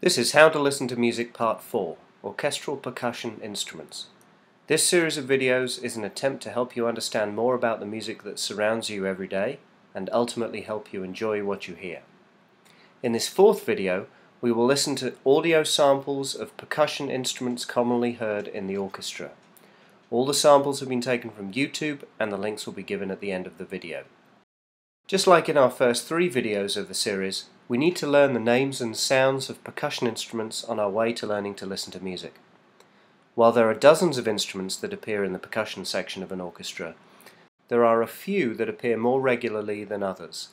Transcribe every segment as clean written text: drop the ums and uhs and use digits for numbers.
This is How to Listen to Music Part 4, Orchestral Percussion Instruments. This series of videos is an attempt to help you understand more about the music that surrounds you every day and ultimately help you enjoy what you hear. In this fourth video, we will listen to audio samples of percussion instruments commonly heard in the orchestra. All the samples have been taken from YouTube and the links will be given at the end of the video. Just like in our first 3 videos of the series, we need to learn the names and sounds of percussion instruments on our way to learning to listen to music. While there are dozens of instruments that appear in the percussion section of an orchestra, there are a few that appear more regularly than others.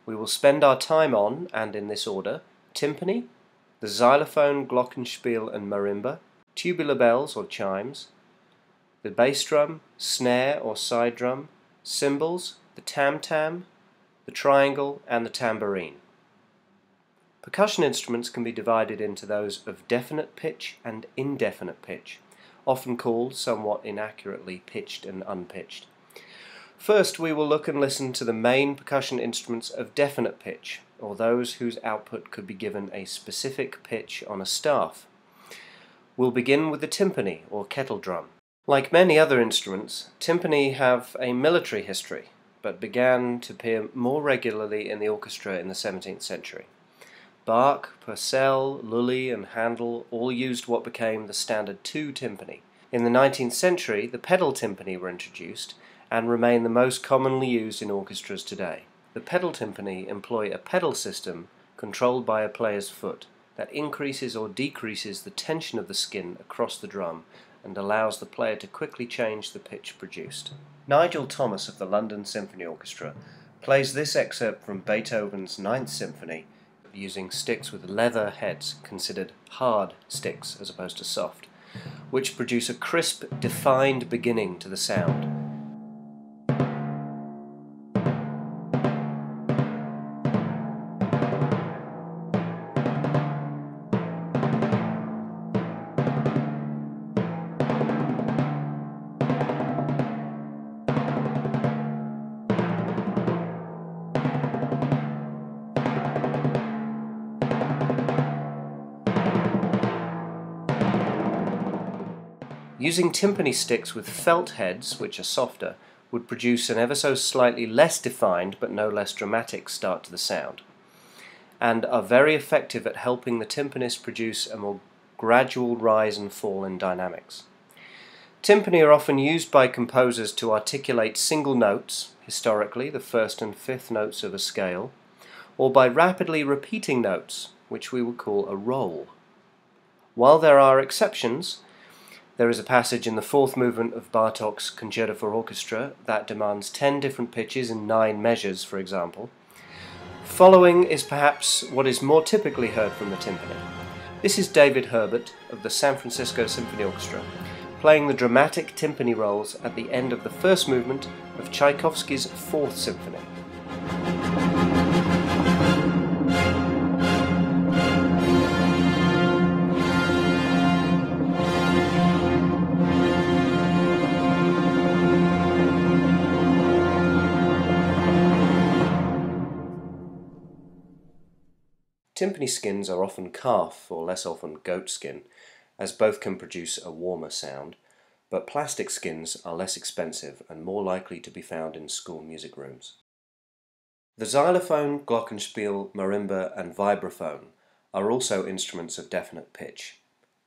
We will spend our time on, and in this order, timpani, the xylophone, glockenspiel and marimba, tubular bells or chimes, the bass drum, snare or side drum, cymbals, the tam-tam, the triangle and the tambourine. Percussion instruments can be divided into those of definite pitch and indefinite pitch, often called, somewhat inaccurately, pitched and unpitched. First, we will look and listen to the main percussion instruments of definite pitch, or those whose output could be given a specific pitch on a staff. We'll begin with the timpani, or kettle drum. Like many other instruments, timpani have a military history, but began to appear more regularly in the orchestra in the 17th century. Bach, Purcell, Lully and Handel all used what became the standard 2 timpani. In the 19th century, the pedal timpani were introduced and remain the most commonly used in orchestras today. The pedal timpani employ a pedal system controlled by a player's foot that increases or decreases the tension of the skin across the drum and allows the player to quickly change the pitch produced. Nigel Thomas of the London Symphony Orchestra plays this excerpt from Beethoven's 9th Symphony using sticks with leather heads, considered hard sticks as opposed to soft, which produce a crisp, defined beginning to the sound. Using timpani sticks with felt heads, which are softer, would produce an ever so slightly less defined but no less dramatic start to the sound, and are very effective at helping the timpanist produce a more gradual rise and fall in dynamics. Timpani are often used by composers to articulate single notes, historically the 1st and 5th notes of a scale, or by rapidly repeating notes, which we would call a roll. While there are exceptions, there is a passage in the 4th movement of Bartók's Concerto for Orchestra that demands 10 different pitches in 9 measures, for example. Following is perhaps what is more typically heard from the timpani. This is David Herbert of the San Francisco Symphony Orchestra, playing the dramatic timpani rolls at the end of the 1st movement of Tchaikovsky's 4th Symphony. Timpani skins are often calf, or less often goat skin, as both can produce a warmer sound, but plastic skins are less expensive and more likely to be found in school music rooms. The xylophone, glockenspiel, marimba and vibraphone are also instruments of definite pitch.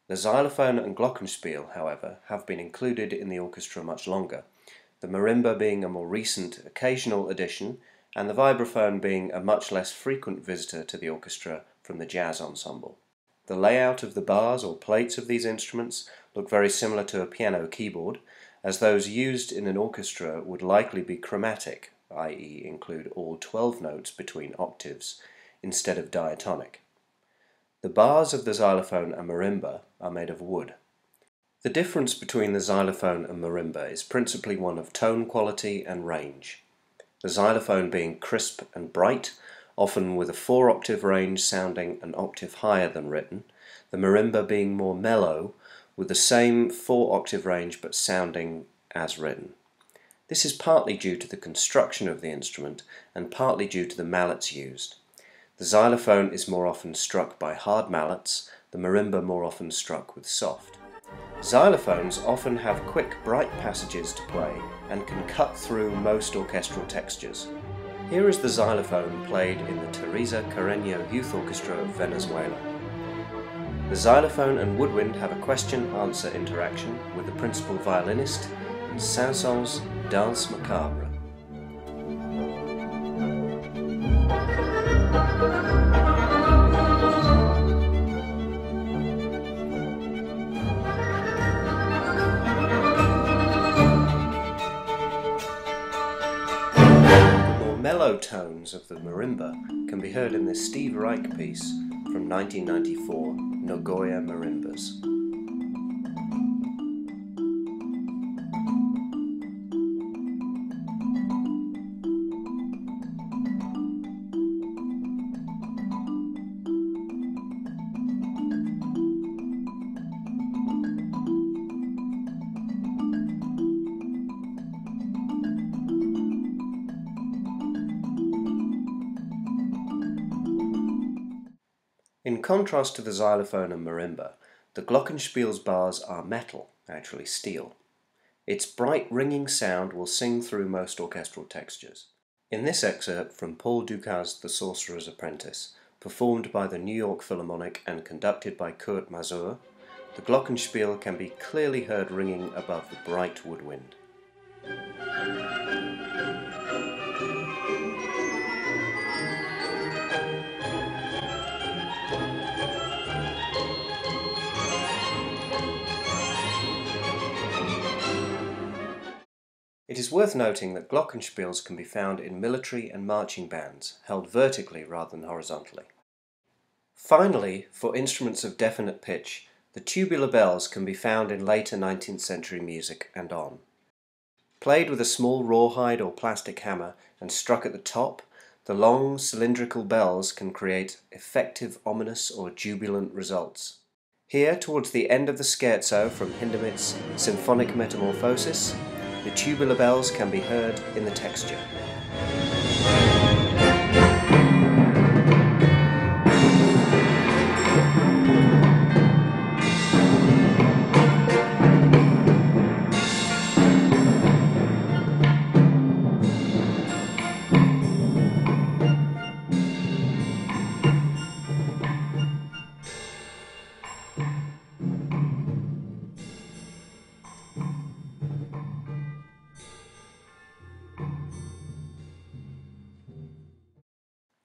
The xylophone and glockenspiel, however, have been included in the orchestra much longer, the marimba being a more recent occasional addition and the vibraphone being a much less frequent visitor to the orchestra from the jazz ensemble. The layout of the bars or plates of these instruments look very similar to a piano keyboard, as those used in an orchestra would likely be chromatic, i.e. include all 12 notes between octaves, instead of diatonic. The bars of the xylophone and marimba are made of wood. The difference between the xylophone and marimba is principally one of tone quality and range. The xylophone being crisp and bright, often with a 4-octave range sounding an octave higher than written, the marimba being more mellow, with the same 4-octave range but sounding as written. This is partly due to the construction of the instrument and partly due to the mallets used. The xylophone is more often struck by hard mallets, the marimba more often struck with soft. Xylophones often have quick, bright passages to play and can cut through most orchestral textures. Here is the xylophone played in the Teresa Carreño Youth Orchestra of Venezuela. The xylophone and woodwind have a question-answer interaction with the principal violinist in Saint-Saëns' Danse Macabre. Mellow tones of the marimba can be heard in this Steve Reich piece from 1994, Nagoya Marimbas. In contrast to the xylophone and marimba, the glockenspiel's bars are metal, actually steel. Its bright ringing sound will sing through most orchestral textures. In this excerpt from Paul Dukas' The Sorcerer's Apprentice, performed by the New York Philharmonic and conducted by Kurt Masur, the glockenspiel can be clearly heard ringing above the bright woodwind. It is worth noting that glockenspiels can be found in military and marching bands, held vertically rather than horizontally. Finally, for instruments of definite pitch, the tubular bells can be found in later 19th century music and on. Played with a small rawhide or plastic hammer and struck at the top, the long cylindrical bells can create effective ominous or jubilant results. Here, towards the end of the scherzo from Hindemith's Symphonic Metamorphosis, the tubular bells can be heard in the texture.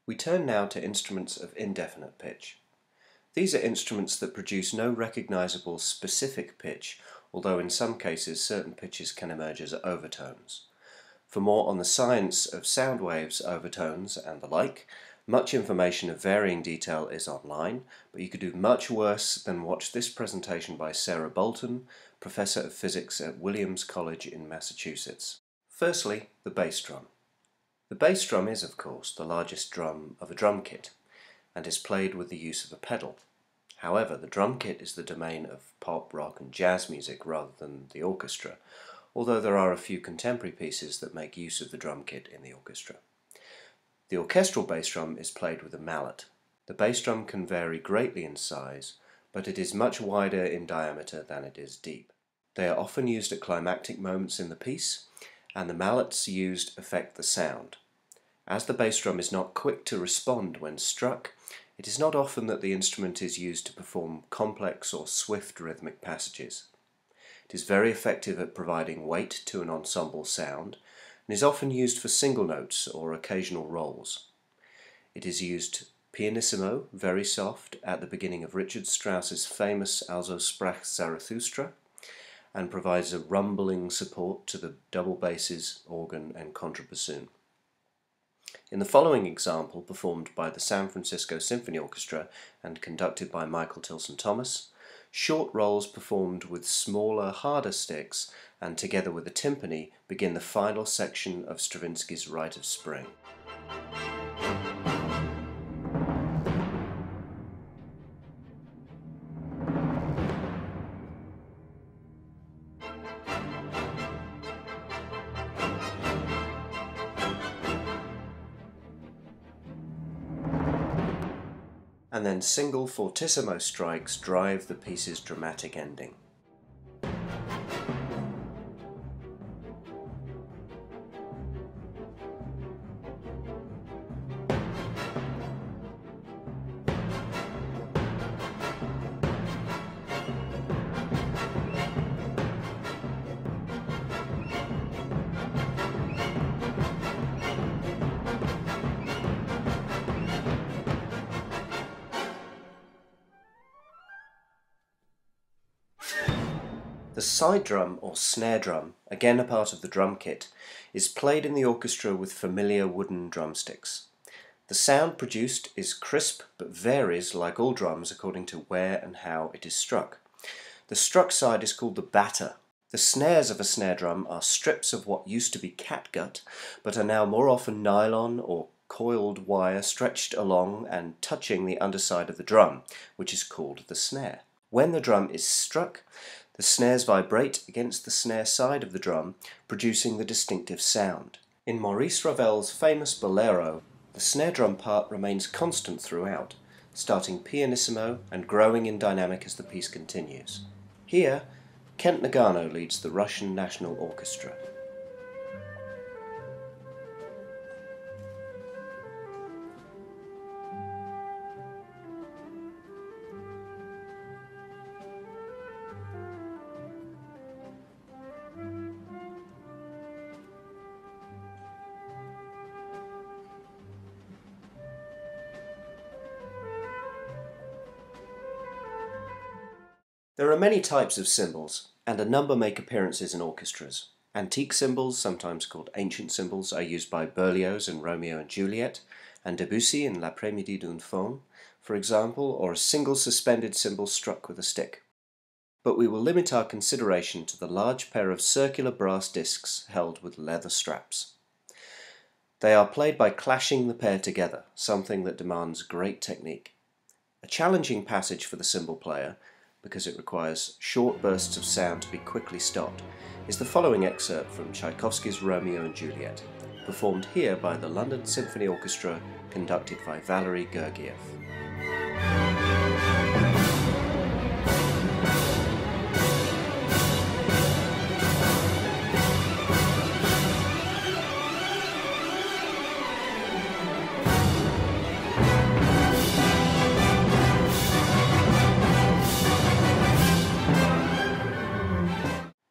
We turn now to instruments of indefinite pitch. These are instruments that produce no recognizable specific pitch, although in some cases certain pitches can emerge as overtones. For more on the science of sound waves, overtones and the like, much information of varying detail is online, but you could do much worse than watch this presentation by Sarah Bolton, Professor of Physics at Williams College in Massachusetts. Firstly, the bass drum. The bass drum is, of course, the largest drum of a drum kit, and is played with the use of a pedal. However, the drum kit is the domain of pop, rock and jazz music rather than the orchestra, although there are a few contemporary pieces that make use of the drum kit in the orchestra. The orchestral bass drum is played with a mallet. The bass drum can vary greatly in size, but it is much wider in diameter than it is deep. They are often used at climactic moments in the piece, and the mallets used affect the sound. As the bass drum is not quick to respond when struck, it is not often that the instrument is used to perform complex or swift rhythmic passages. It is very effective at providing weight to an ensemble sound, and is often used for single notes or occasional rolls. It is used pianissimo, very soft, at the beginning of Richard Strauss's famous Also sprach Zarathustra, and provides a rumbling support to the double basses, organ and contrabassoon. In the following example, performed by the San Francisco Symphony Orchestra and conducted by Michael Tilson Thomas, short rolls performed with smaller, harder sticks and together with a timpani begin the final section of Stravinsky's Rite of Spring. and then single fortissimo strikes drive the piece's dramatic ending. The side drum or snare drum, again a part of the drum kit, is played in the orchestra with familiar wooden drumsticks. The sound produced is crisp but varies like all drums according to where and how it is struck. The struck side is called the batter. The snares of a snare drum are strips of what used to be catgut but are now more often nylon or coiled wire stretched along and touching the underside of the drum, which is called the snare. When the drum is struck, the snares vibrate against the snare side of the drum, producing the distinctive sound. In Maurice Ravel's famous Bolero, the snare drum part remains constant throughout, starting pianissimo and growing in dynamic as the piece continues. Here, Kent Nagano leads the Russian National Orchestra. There are many types of cymbals, and a number make appearances in orchestras. Antique cymbals, sometimes called ancient cymbals, are used by Berlioz in Romeo and Juliet, and Debussy in L'après-midi d'une faune, for example, or a single suspended cymbal struck with a stick. But we will limit our consideration to the large pair of circular brass discs held with leather straps. They are played by clashing the pair together, something that demands great technique. A challenging passage for the cymbal player, because it requires short bursts of sound to be quickly stopped, is the following excerpt from Tchaikovsky's Romeo and Juliet, performed here by the London Symphony Orchestra, conducted by Valery Gergiev.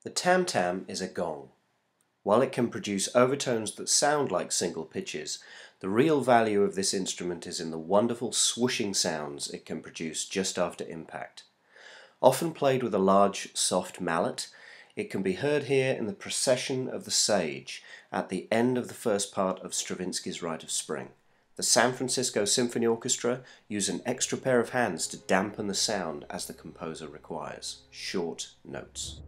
The tam-tam is a gong. While it can produce overtones that sound like single pitches, the real value of this instrument is in the wonderful swooshing sounds it can produce just after impact. Often played with a large, soft mallet, it can be heard here in the Procession of the Sage at the end of the first part of Stravinsky's Rite of Spring. The San Francisco Symphony Orchestra use an extra pair of hands to dampen the sound as the composer requires. Short notes.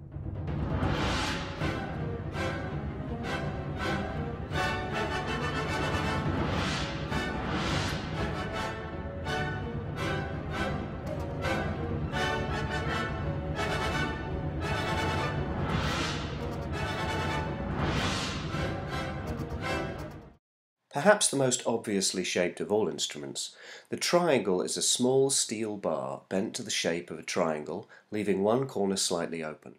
Perhaps the most obviously shaped of all instruments, the triangle is a small steel bar bent to the shape of a triangle, leaving one corner slightly open.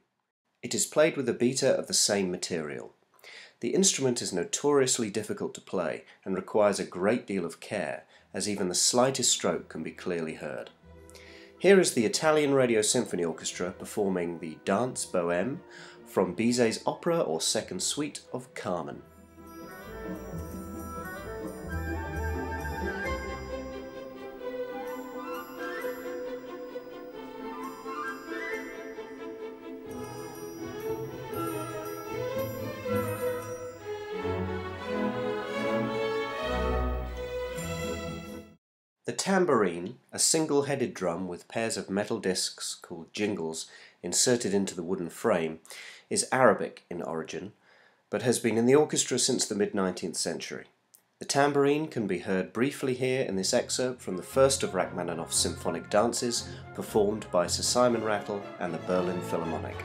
It is played with a beta of the same material. The instrument is notoriously difficult to play and requires a great deal of care, as even the slightest stroke can be clearly heard. Here is the Italian Radio Symphony Orchestra performing the Danse Bohème from Bizet's opera or second suite of Carmen. The tambourine, a single-headed drum with pairs of metal discs called jingles inserted into the wooden frame, is Arabic in origin, but has been in the orchestra since the mid-19th century. The tambourine can be heard briefly here in this excerpt from the first of Rachmaninoff's symphonic dances, performed by Sir Simon Rattle and the Berlin Philharmonic.